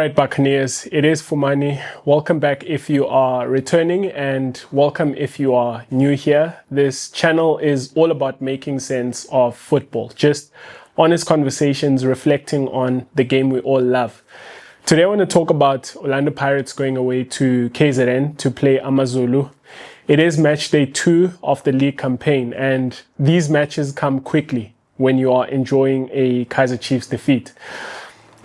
All right, Buccaneers, it is Fumane. Welcome back if you are returning, and welcome if you are new here. This channel is all about making sense of football, just honest conversations reflecting on the game we all love. Today I want to talk about Orlando Pirates going away to KZN to play AmaZulu. It is match day 2 of the league campaign, and these matches come quickly when you are enjoying a Kaizer Chiefs defeat.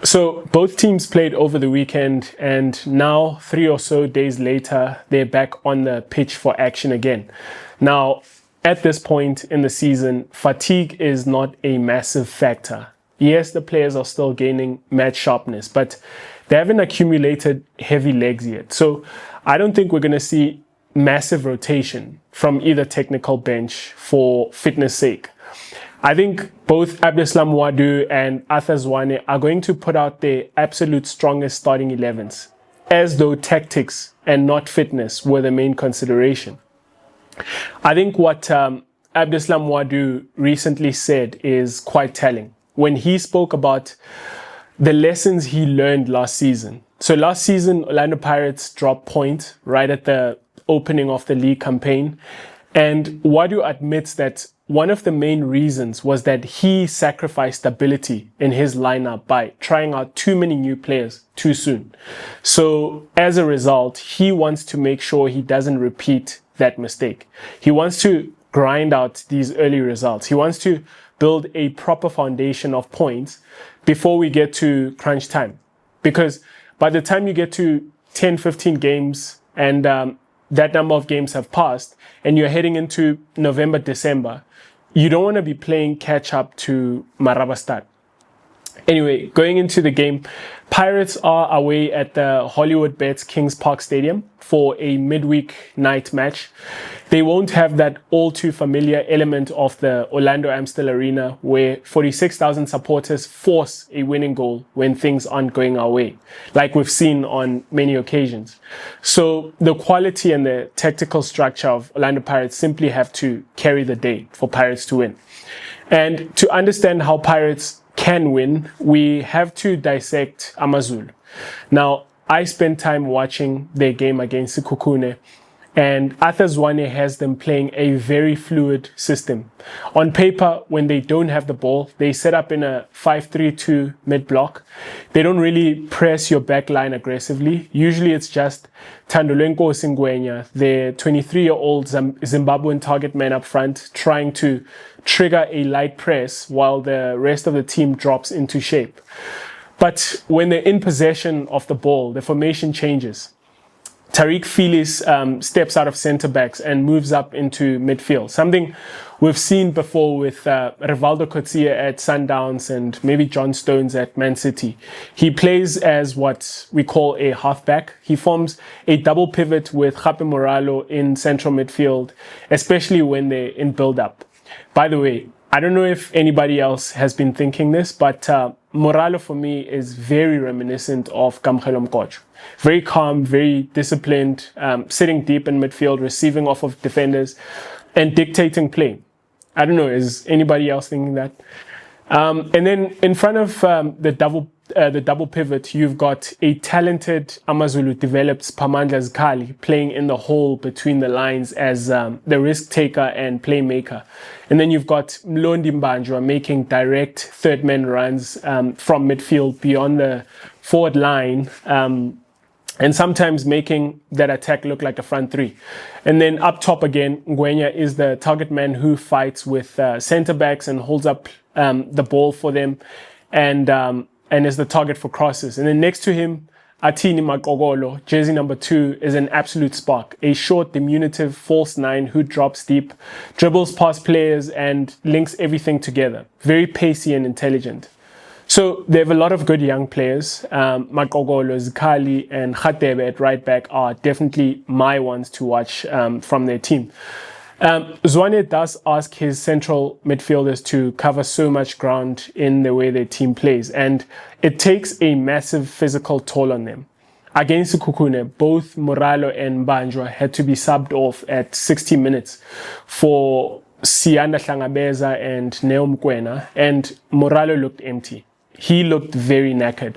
So both teams played over the weekend, and now 3 or so days later, they're back on the pitch for action again. Now, at this point in the season, fatigue is not a massive factor. Yes, the players are still gaining match sharpness, but they haven't accumulated heavy legs yet. So I don't think we're going to see massive rotation from either technical bench for fitness sake. I think both Abdeslam Ouaddou and Arthur Zwane are going to put out their absolute strongest starting 11s, as though tactics and not fitness were the main consideration. I think what Abdeslam Ouaddou recently said is quite telling when he spoke about the lessons he learned last season. So last season, Orlando Pirates dropped point right at the opening of the league campaign, and Ouaddou admits that one of the main reasons was that he sacrificed stability in his lineup by trying out too many new players too soon. So as a result, he wants to make sure he doesn't repeat that mistake. He wants to grind out these early results. He wants to build a proper foundation of points before we get to crunch time. Because by the time you get to 10, 15 games and that number of games have passed and you're heading into November, December, you don't want to be playing catch up to Marabastad. Anyway, going into the game, Pirates are away at the Hollywoodbets Kings Park Stadium for a midweek night match. They won't have that all too familiar element of the Orlando Amstel Arena where 46,000 supporters force a winning goal when things aren't going our way, like we've seen on many occasions. So the quality and the tactical structure of Orlando Pirates simply have to carry the day for Pirates to win. And to understand how Pirates can win, we have to dissect AmaZulu. Now, I spent time watching their game against Sekhukhune, and Arthur Zwane has them playing a very fluid system. On paper, when they don't have the ball, they set up in a 5-3-2 mid-block. They don't really press your back line aggressively. Usually it's just Thandolenko Singwenya, the 23-year-old Zimbabwean target man up front, trying to trigger a light press while the rest of the team drops into shape. But when they're in possession of the ball, the formation changes. Tariq Philis steps out of centre backs and moves up into midfield, something we've seen before with Rivaldo Coetzee at Sundowns and maybe John Stones at Man City. He plays as what we call a halfback. He forms a double pivot with Kgape Moralo in central midfield, especially when they're in build-up. By the way, I don't know if anybody else has been thinking this, but Moralo for me is very reminiscent of Kamkhelo Mkocho. Very calm, very disciplined, sitting deep in midfield, receiving off of defenders, and dictating play. I don't know, is anybody else thinking that? And then in front of the double pivot, you've got a talented AmaZulu developed Spamandla Zikali playing in the hole between the lines as the risk taker and playmaker. And then you've got Mlondi Mbanjwa making direct third man runs from midfield beyond the forward line, and sometimes making that attack look like a front three. And then up top again, Ngwenya is the target man who fights with centre backs and holds up the ball for them, and is the target for crosses. And then next to him, Atini Makogolo, jersey number 2, is an absolute spark. A short, diminutive false 9 who drops deep, dribbles past players, and links everything together. Very pacey and intelligent. So they have a lot of good young players. Makogolo, Zikali, and Khatebe at right back are definitely my ones to watch from their team. Zwane does ask his central midfielders to cover so much ground in the way their team plays, and it takes a massive physical toll on them. Against Sekhukhune, both Moralo and Mbanjwa had to be subbed off at 60 minutes for Siyanda Hlangabeza and Neo Mkwena, and Moralo looked empty. He looked very knackered.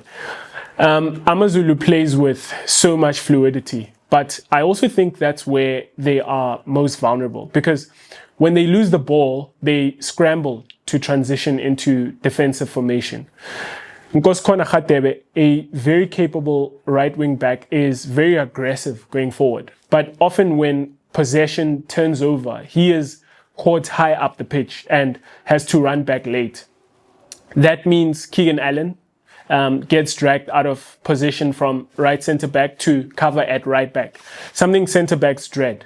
AmaZulu plays with so much fluidity, but I also think that's where they are most vulnerable, because when they lose the ball, they scramble to transition into defensive formation. Nkoskhona Khatebe, a very capable right wing back, is very aggressive going forward. But often when possession turns over, he is caught high up the pitch and has to run back late. That means Keegan Allen gets dragged out of position from right centre back to cover at right back, something centre backs dread.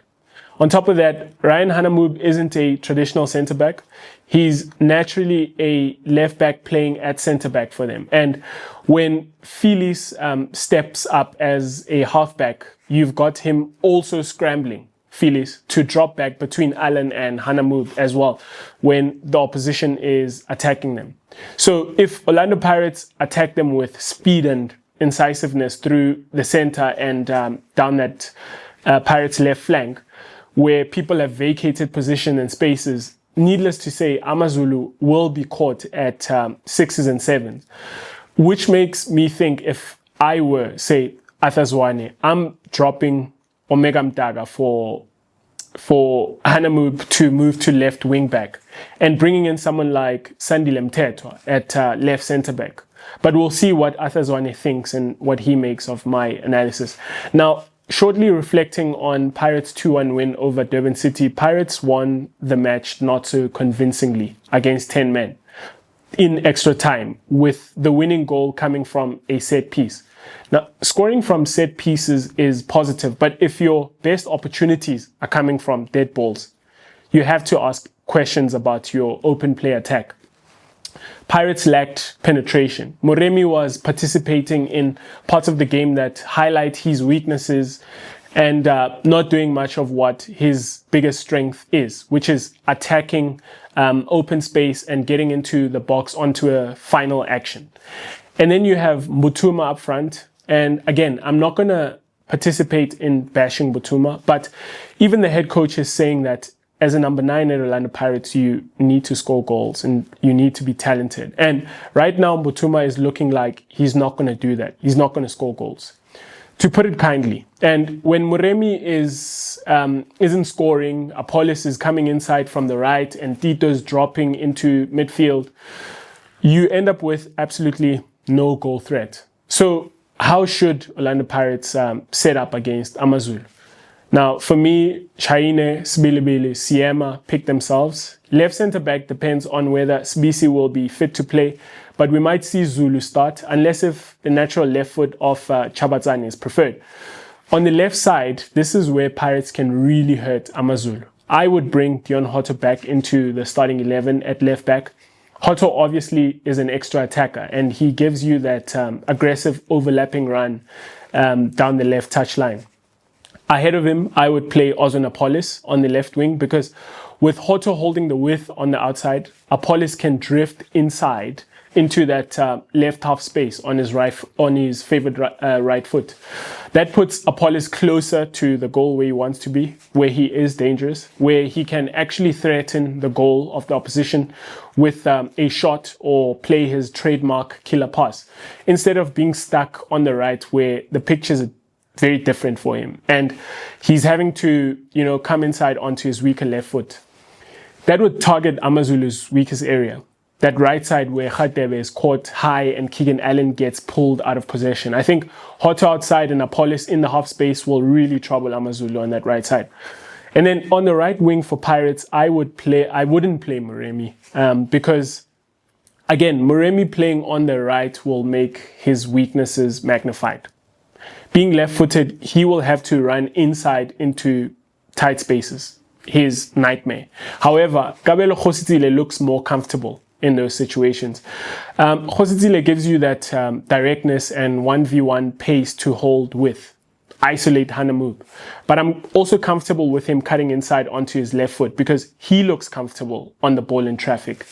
On top of that, Ryan Hannamoob isn't a traditional centre back. He's naturally a left back playing at centre back for them. And when Phyllis steps up as a half back, you've got him also scrambling, Phyllis, to drop back between Allen and Hannamoob as well when the opposition is attacking them. So if Orlando Pirates attack them with speed and incisiveness through the centre and down that Pirates left flank, where people have vacated position and spaces, needless to say, AmaZulu will be caught at sixes and sevens, which makes me think, if I were, say, Arthur Zwane, I'm dropping Omega Mdaga for Hannamoob to move to left wing back and bringing in someone like Sandile Mthethwa at left centre back. But we'll see what Arthur Zwane thinks and what he makes of my analysis. Now, shortly reflecting on Pirates' 2-1 win over Durban City, Pirates won the match not so convincingly against 10 men in extra time, with the winning goal coming from a set piece. Now, scoring from set pieces is positive, but if your best opportunities are coming from dead balls, you have to ask questions about your open play attack. Pirates lacked penetration. Moremi was participating in parts of the game that highlight his weaknesses and not doing much of what his biggest strength is, which is attacking open space and getting into the box onto a final action. And then you have Mutuma up front. And again, I'm not going to participate in bashing Mutuma, but even the head coach is saying that as a number 9 at Orlando Pirates, you need to score goals and you need to be talented. And right now, Mutuma is looking like he's not going to do that. He's not going to score goals, to put it kindly. And when Moremi isn't scoring, Appollis is coming inside from the right and Tito's dropping into midfield, you end up with absolutely no goal threat. So how should Orlando Pirates set up against AmaZulu? Now, for me, Chaine, Sbilibili, Siema pick themselves. Left centre back depends on whether Sbisi will be fit to play, but we might see Zulu start, unless if the natural left foot of Chabatsane is preferred. On the left side, this is where Pirates can really hurt AmaZulu. I would bring Deon Hotto back into the starting 11 at left back. Hotto obviously is an extra attacker, and he gives you that aggressive overlapping run down the left touchline. Ahead of him, I would play Oswin Appollis on the left wing, because with Hotto holding the width on the outside, Appollis can drift inside into that left half space on his favorite right foot. That puts Appollis closer to the goal where he wants to be, where he is dangerous, where he can actually threaten the goal of the opposition with a shot or play his trademark killer pass, instead of being stuck on the right where the pictures are very different for him and he's having to, come inside onto his weaker left foot. That would target AmaZulu's weakest area, that right side where Khatebe is caught high and Keegan Allen gets pulled out of possession. I think Hotto outside and Appollis in the half space will really trouble AmaZulu on that right side. And then on the right wing for Pirates, I wouldn't play Moremi because, again, Moremi playing on the right will make his weaknesses magnified. Being left-footed, he will have to run inside into tight spaces. His nightmare. However, Kabelo Khositsile looks more comfortable in those situations. Khositsile gives you that directness and 1v1 pace to hold with, isolate Hannamoob. But I'm also comfortable with him cutting inside onto his left foot because he looks comfortable on the ball in traffic.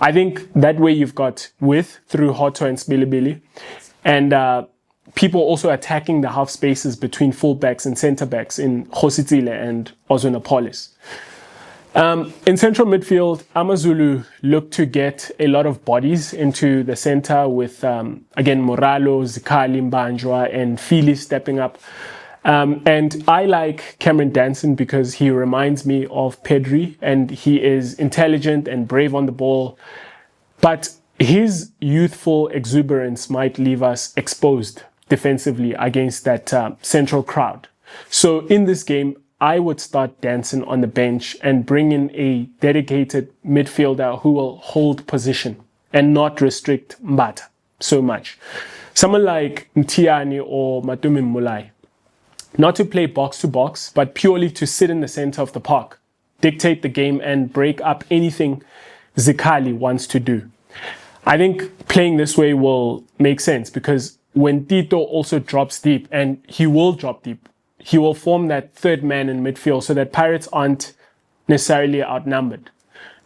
I think that way you've got width through Hotto and Sbilibili, and people also attacking the half spaces between fullbacks and centre backs in Khositsile and Oswin Appollis. In central midfield, AmaZulu looked to get a lot of bodies into the center with, again, Moralo, Zikali, Mbanjwa, and Fili stepping up. And I like Cameron Danson because he reminds me of Pedri, and he is intelligent and brave on the ball. But his youthful exuberance might leave us exposed defensively against that central crowd. So in this game, I would start Danson on the bench and bring in a dedicated midfielder who will hold position and not restrict Mbata so much. Someone like Mtiani or Matumi Mulai. Not to play box to box, but purely to sit in the center of the park, dictate the game and break up anything Zikali wants to do. I think playing this way will make sense because when Tito also drops deep, and he will drop deep, he will form that third man in midfield so that Pirates aren't necessarily outnumbered.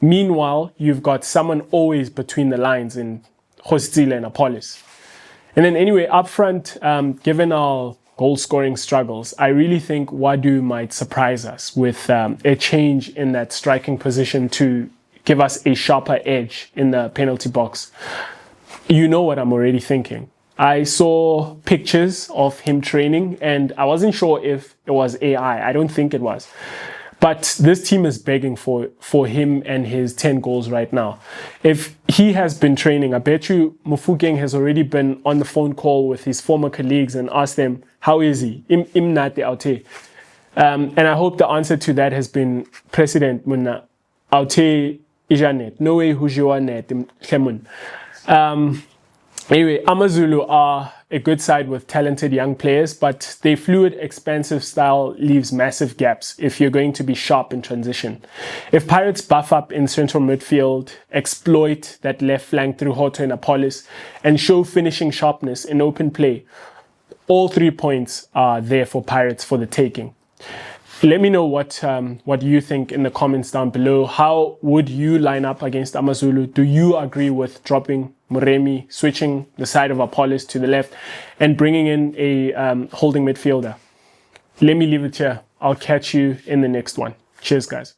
Meanwhile, you've got someone always between the lines in Hostil and Appollis. And then anyway, up front, given our goal-scoring struggles, I really think Ouaddou might surprise us with a change in that striking position to give us a sharper edge in the penalty box. You know what I'm already thinking. I saw pictures of him training and I wasn't sure if it was AI. I don't think it was. But this team is begging for him and his 10 goals right now. If he has been training, I bet you Mufugeng has already been on the phone call with his former colleagues and asked them, how is he? Imnate Aute. And I hope the answer to that has been President Muna Aute Ijanet. No way Hujiwanet Kemun. Anyway, AmaZulu are a good side with talented young players, but their fluid, expansive style leaves massive gaps if you're going to be sharp in transition. If Pirates buff up in central midfield, exploit that left flank through Hotto and Appollis, and show finishing sharpness in open play, all 3 points are there for Pirates for the taking. Let me know what you think in the comments down below. How would you line up against AmaZulu? Do you agree with dropping Moremi, switching the side of Appollis to the left, and bringing in a holding midfielder? Let me leave it here. I'll catch you in the next one. Cheers, guys.